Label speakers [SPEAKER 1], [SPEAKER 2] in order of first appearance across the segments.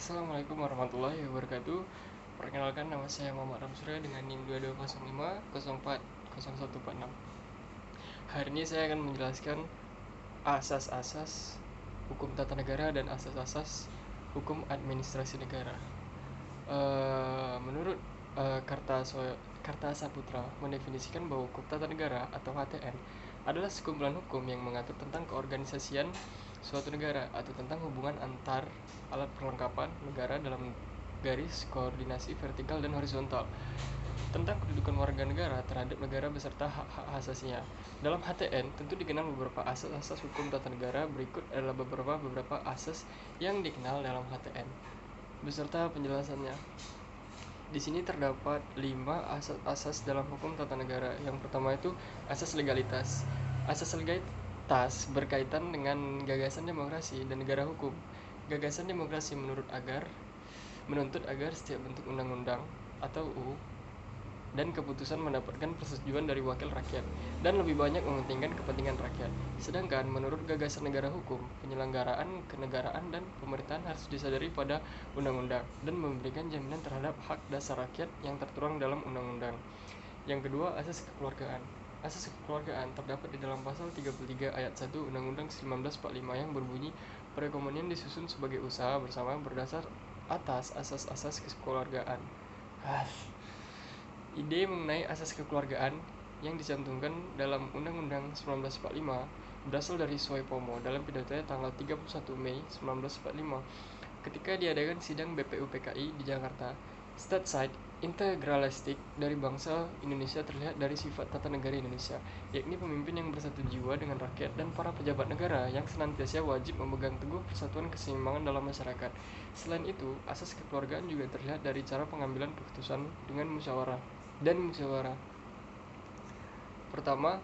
[SPEAKER 1] Assalamualaikum warahmatullahi wabarakatuh. Perkenalkan, nama saya Muhammad Ramsurya dengan NIM 2205 040146. Hari ini saya akan menjelaskan asas-asas hukum tata negara dan asas-asas hukum administrasi negara. Menurut Karta Saputra mendefinisikan bahwa hukum tata negara atau HTN adalah sekumpulan hukum yang mengatur tentang keorganisasian suatu negara atau tentang hubungan antar alat perlengkapan negara dalam garis koordinasi vertikal dan horizontal, tentang kedudukan warga negara terhadap negara beserta hak-hak asasinya. Dalam HTN tentu dikenal beberapa asas-asas hukum tata negara. Berikut adalah beberapa asas yang dikenal dalam HTN beserta penjelasannya. Di sini terdapat 5 asas-asas dalam hukum tata negara. Yang pertama itu asas legalitas. Asas legalitas berkaitan dengan gagasan demokrasi dan negara hukum. Gagasan demokrasi menuntut agar setiap bentuk undang-undang atau UU dan keputusan mendapatkan persetujuan dari wakil rakyat dan lebih banyak mementingkan kepentingan rakyat. Sedangkan menurut gagasan negara hukum, penyelenggaraan kenegaraan dan pemerintahan harus disadari pada undang-undang dan memberikan jaminan terhadap hak dasar rakyat yang tertuang dalam undang-undang. Yang kedua, asas kekeluargaan. Asas kekeluargaan terdapat di dalam pasal 33 ayat 1 Undang-Undang 1945 yang berbunyi, perekonomian disusun sebagai usaha bersama berdasar atas asas-asas kekeluargaan. Ide mengenai asas kekeluargaan yang dicantumkan dalam Undang-Undang 1945 berasal dari Soepomo dalam pidatonya tanggal 31 Mei 1945 ketika diadakan sidang BPUPKI di Jakarta. Stateside integralistik dari bangsa Indonesia terlihat dari sifat tata negara Indonesia, yakni pemimpin yang bersatu jiwa dengan rakyat dan para pejabat negara yang senantiasa wajib memegang teguh persatuan keseimbangan dalam masyarakat. Selain itu, asas kekeluargaan juga terlihat dari cara pengambilan keputusan dengan musyawarah. Pertama,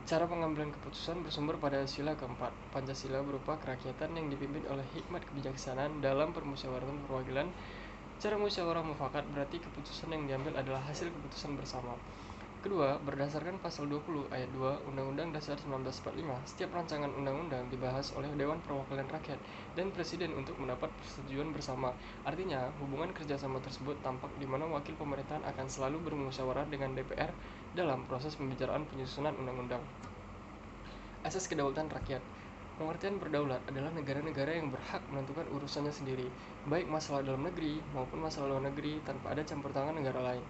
[SPEAKER 1] cara pengambilan keputusan bersumber pada sila keempat Pancasila berupa kerakyatan yang dipimpin oleh hikmat kebijaksanaan dalam permusyawaratan perwakilan. Cara musyawarah mufakat berarti keputusan yang diambil adalah hasil keputusan bersama. Kedua, berdasarkan pasal 20 ayat 2 Undang-Undang Dasar 1945, setiap rancangan undang-undang dibahas oleh Dewan Perwakilan Rakyat dan Presiden untuk mendapat persetujuan bersama. Artinya, hubungan kerjasama tersebut tampak di mana wakil pemerintahan akan selalu bermusyawarah dengan DPR dalam proses pembicaraan penyusunan undang-undang. Asas kedaulatan rakyat. Pengertian berdaulat adalah negara-negara yang berhak menentukan urusannya sendiri, baik masalah dalam negeri maupun masalah luar negeri, tanpa ada campur tangan negara lain.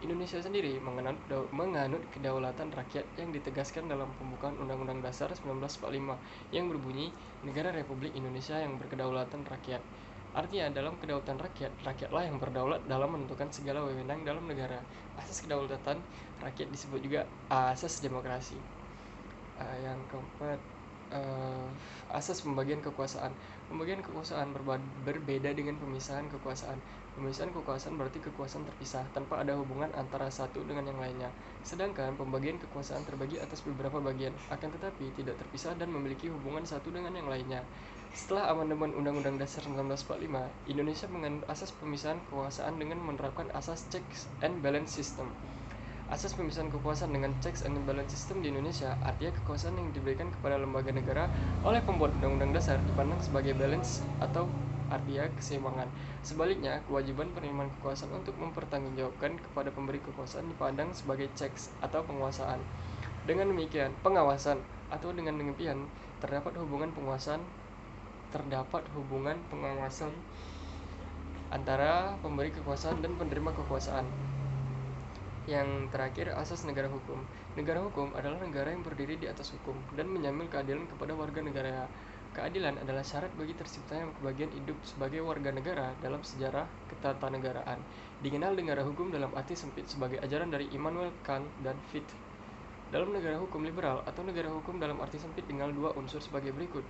[SPEAKER 1] Indonesia sendiri menganut kedaulatan rakyat yang ditegaskan dalam pembukaan Undang-Undang Dasar 1945 yang berbunyi, Negara Republik Indonesia yang berkedaulatan rakyat. Artinya, dalam kedaulatan rakyat, rakyatlah yang berdaulat dalam menentukan segala wewenang dalam negara. Asas kedaulatan rakyat disebut juga asas demokrasi. Yang keempat, asas pembagian kekuasaan. Pembagian kekuasaan berbeda dengan pemisahan kekuasaan. Pemisahan kekuasaan berarti kekuasaan terpisah tanpa ada hubungan antara satu dengan yang lainnya. Sedangkan pembagian kekuasaan terbagi atas beberapa bagian, akan tetapi tidak terpisah dan memiliki hubungan satu dengan yang lainnya. Setelah amandemen Undang-Undang Dasar 1945, Indonesia menganut asas pemisahan kekuasaan dengan menerapkan asas checks and balance system. Asas pemisahan kekuasaan dengan checks and balance system di Indonesia artinya kekuasaan yang diberikan kepada lembaga negara oleh pembuat undang-undang dasar dipandang sebagai balance atau artinya keseimbangan. Sebaliknya, kewajiban penerimaan kekuasaan untuk mempertanggungjawabkan kepada pemberi kekuasaan dipandang sebagai checks atau penguasaan. Dengan demikian, pengawasan atau dengan demikian terdapat hubungan pengawasan antara pemberi kekuasaan dan penerima kekuasaan. Yang terakhir, asas negara hukum. Negara hukum adalah negara yang berdiri di atas hukum dan menyamil keadilan kepada warga negara. Keadilan adalah syarat bagi terciptanya kebahagiaan hidup sebagai warga negara dalam sejarah ketatanegaraan. Dikenal negara hukum dalam arti sempit sebagai ajaran dari Immanuel Kant dan Fichte. Dalam negara hukum liberal atau negara hukum dalam arti sempit tinggal dua unsur sebagai berikut.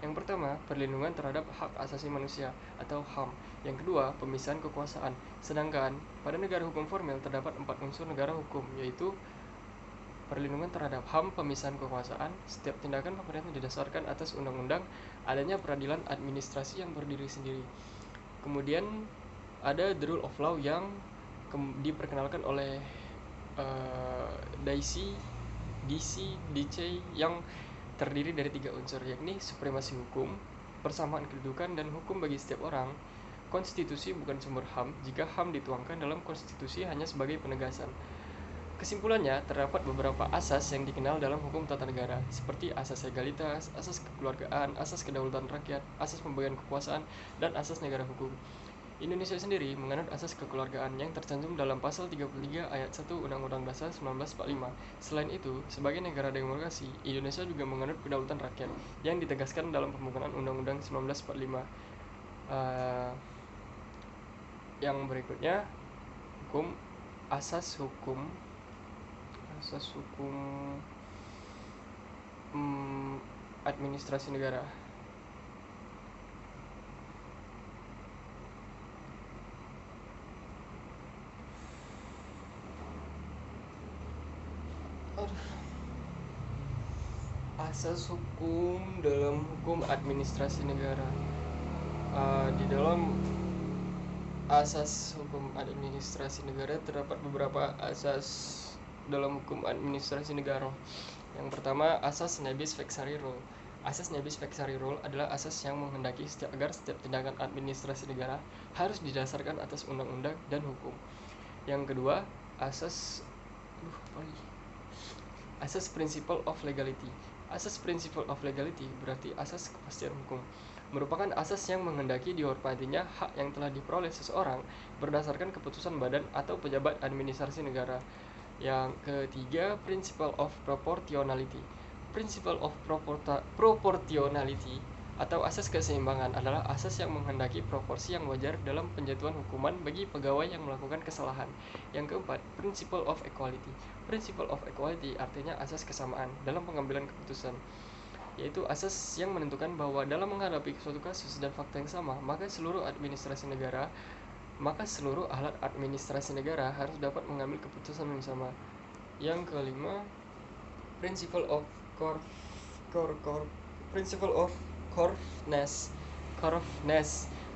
[SPEAKER 1] Yang pertama, perlindungan terhadap hak asasi manusia atau HAM. Yang kedua, pemisahan kekuasaan. Sedangkan pada negara hukum formel terdapat 4 unsur negara hukum, yaitu perlindungan terhadap HAM, pemisahan kekuasaan, setiap tindakan pemerintah didasarkan atas undang-undang, adanya peradilan administrasi yang berdiri sendiri. Kemudian ada the rule of law yang diperkenalkan oleh DC, DC, yang terdiri dari 3 unsur, yakni supremasi hukum, persamaan kedudukan, dan hukum bagi setiap orang. Konstitusi bukan sumber HAM jika HAM dituangkan dalam konstitusi hanya sebagai penegasan. Kesimpulannya, terdapat beberapa asas yang dikenal dalam hukum tata negara, seperti asas legalitas, asas kekeluargaan, asas kedaulatan rakyat, asas pembagian kekuasaan, dan asas negara hukum. Indonesia sendiri menganut asas kekeluargaan yang tercantum dalam pasal 33 ayat 1 Undang-Undang Dasar 1945. Selain itu, sebagai negara demokrasi, Indonesia juga menganut kedaulatan rakyat yang ditegaskan dalam pembukaan Undang-Undang 1945. Yang berikutnya, asas hukum administrasi negara. Asas hukum dalam hukum administrasi negara. Di dalam asas hukum administrasi negara terdapat beberapa asas dalam hukum administrasi negara. Yang pertama, asas nebis vexari rule. Asas nebis vexari rule adalah asas yang menghendaki agar setiap tindakan administrasi negara harus didasarkan atas undang-undang dan hukum. Yang kedua, asas principle of legality. Asas principle of legality berarti asas kepastian hukum. Merupakan asas yang menghendaki dihormatinya hak yang telah diperoleh seseorang berdasarkan keputusan badan atau pejabat administrasi negara. Yang ketiga, principle of proportionality. Principle of proportionality atau asas keseimbangan adalah asas yang menghendaki proporsi yang wajar dalam penjatuhan hukuman bagi pegawai yang melakukan kesalahan. Yang keempat, principle of equality. Principle of equality artinya asas kesamaan dalam pengambilan keputusan, yaitu asas yang menentukan bahwa dalam menghadapi suatu kasus dan fakta yang sama, maka seluruh alat administrasi negara harus dapat mengambil keputusan yang sama. Yang kelima, principle of correctness.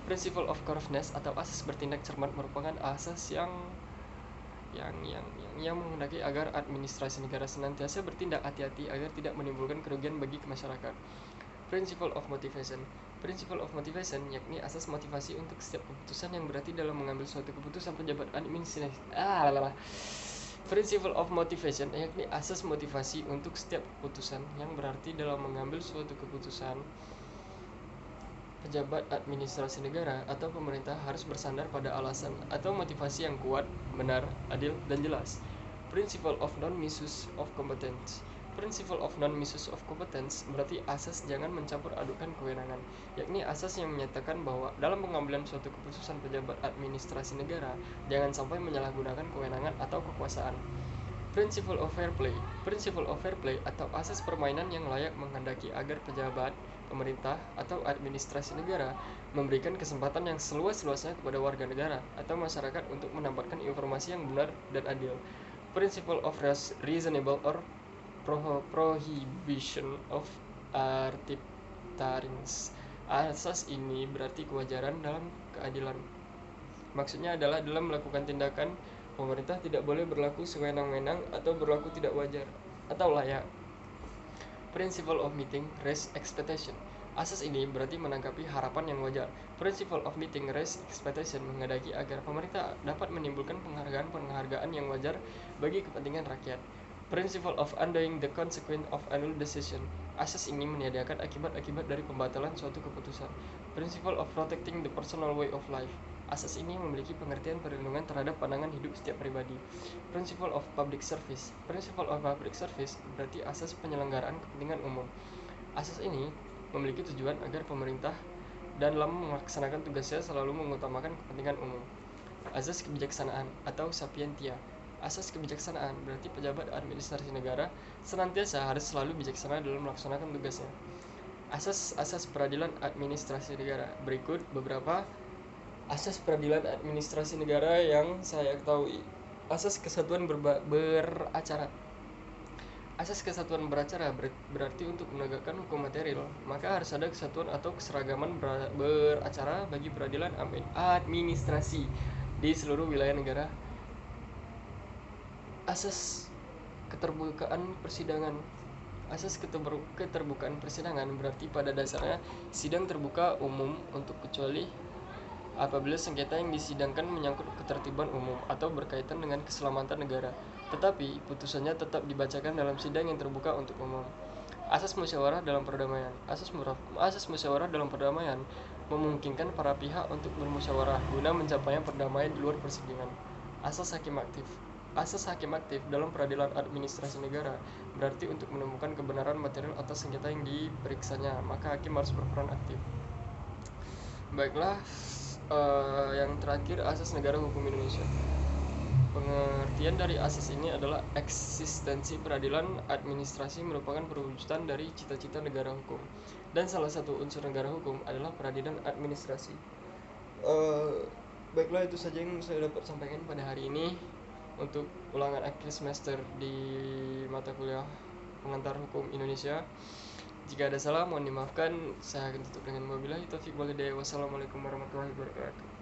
[SPEAKER 1] Principle of correctness atau asas bertindak cermat merupakan asas yang menghendaki agar administrasi negara senantiasa bertindak hati-hati agar tidak menimbulkan kerugian bagi masyarakat. Principle of motivation. Principle of motivation yakni asas motivasi untuk setiap keputusan yang berarti dalam mengambil suatu keputusan pejabat administrasi. Principle of motivation yakni asas motivasi untuk setiap keputusan yang berarti dalam mengambil suatu keputusan pejabat administrasi negara atau pemerintah harus bersandar pada alasan atau motivasi yang kuat, benar, adil, dan jelas. Principle of non-misuse of competence. Principle of non-misuse of competence berarti asas jangan mencampur adukan kewenangan, yakni asas yang menyatakan bahwa dalam pengambilan suatu keputusan pejabat administrasi negara jangan sampai menyalahgunakan kewenangan atau kekuasaan. Principle of fair play. Principle of fair play atau asas permainan yang layak menghendaki agar pejabat, pemerintah, atau administrasi negara memberikan kesempatan yang seluas-luasnya kepada warga negara atau masyarakat untuk mendapatkan informasi yang benar dan adil. Principle of reasonable or prohibition of arbitrariness. Asas ini berarti kewajaran dalam keadilan. Maksudnya adalah dalam melakukan tindakan, pemerintah tidak boleh berlaku sewenang-wenang atau berlaku tidak wajar atau layak. Principle of meeting raise expectation. Asas ini berarti menanggapi harapan yang wajar. Principle of meeting raise expectation menghendaki agar pemerintah dapat menimbulkan penghargaan yang wajar bagi kepentingan rakyat. Principle of undoing the consequence of annual decision. Asas ini meniadakan akibat-akibat dari pembatalan suatu keputusan. Principle of protecting the personal way of life. Asas ini memiliki pengertian perlindungan terhadap pandangan hidup setiap pribadi. Principle of public service. Principle of public service berarti asas penyelenggaraan kepentingan umum. Asas ini memiliki tujuan agar pemerintah dalam melaksanakan tugasnya selalu mengutamakan kepentingan umum. Asas kebijaksanaan atau sapientia. Asas kebijaksanaan berarti pejabat administrasi negara senantiasa harus selalu bijaksana dalam melaksanakan tugasnya. Asas peradilan administrasi negara. Berikut beberapa asas peradilan administrasi negara yang saya ketahui. Asas kesatuan beracara. Asas kesatuan beracara berarti untuk menegakkan hukum material, maka harus ada kesatuan atau keseragaman beracara bagi peradilan administrasi di seluruh wilayah negara. Asas keterbukaan persidangan. Asas keterbukaan persidangan berarti pada dasarnya sidang terbuka umum untuk kecuali apabila sengketa yang disidangkan menyangkut ketertiban umum atau berkaitan dengan keselamatan negara, tetapi putusannya tetap dibacakan dalam sidang yang terbuka untuk umum. Asas musyawarah dalam perdamaian. Asas musyawarah dalam perdamaian memungkinkan para pihak untuk bermusyawarah guna mencapainya perdamaian di luar persidangan. Asas hakim aktif. Asas hakim aktif dalam peradilan administrasi negara berarti untuk menemukan kebenaran material atas sengketa yang diperiksanya, maka hakim harus berperan aktif. Baiklah, yang terakhir asas negara hukum Indonesia. Pengertian dari asas ini adalah eksistensi peradilan administrasi merupakan perwujudan dari cita-cita negara hukum, dan salah satu unsur negara hukum adalah peradilan administrasi. Baiklah, itu saja yang saya dapat sampaikan pada hari ini untuk ulangan akhir semester di mata kuliah pengantar hukum Indonesia. Jika ada salah mohon dimaafkan. Saya akan tutup dengan wabillahi taufiq wal hidayah. Wassalamualaikum warahmatullahi wabarakatuh.